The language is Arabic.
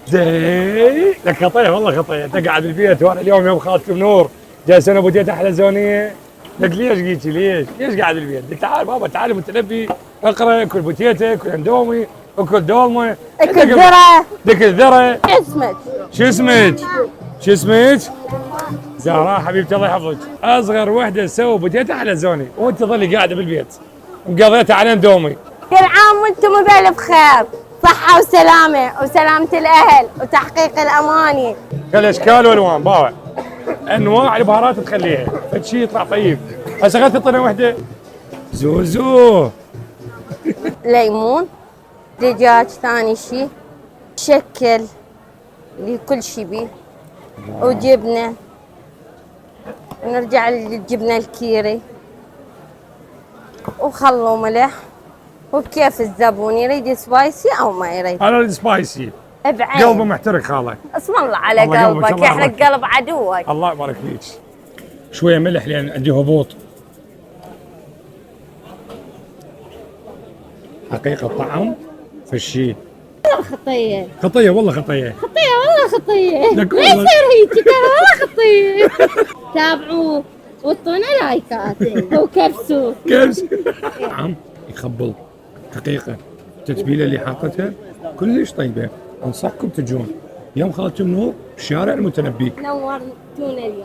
زي لك خطيه والله خطيه، تقعد البيت وانا اليوم يوم خالتكم نور جالس انا بديت احلى زونيه. لك ليش قيتي ليش قاعد البيت؟ قلت تعال بابا تعال متنبي اقرا كل بوتيتك كل اندومي وكل دولمه اكل ذره. دك الذره. اسمك شو اسمك؟ زهراء حبيبتي الله يحفظك. اصغر وحده تسوي بوتيتا احلى زوني وانت تظلي قاعده بالبيت مقضيتها على اندومي. كل عام وانتم بألف خير، صحة وسلامة وسلامة الأهل وتحقيق الأماني. الاشكال والوان بابا انواع البهارات تخليها فد شيء يطلع طيب. هسه غير تعطينا وحده زوزو ليمون، دجاج ثاني شيء، شكل لكل شيء بيه، وجبنة، ونرجع للجبنة الكيري، وخل وملح، وبكيف الزبون يريد سبايسي او ما يريد. انا السبايسي بعين قلبه محترق خاله. اسم الله على الله قلبك، الله يحرق يبارك. قلب عدوك. الله يبارك فيك. شويه ملح لان عندي هبوط. حقيقه طعم في الشيء. خطية خطيه والله خطيه. خطية والله خطية. لك ما والله. يصير هيك ترى والله خطية. تابعوه وطونا لايكات وكبسوا. كيف طعم يخبل حقيقه. التتبيله اللي حاطتها كلش طيبه. انصحكم تجون يوم خالتكم نور بشارع المتنبي. نورتونا اليوم.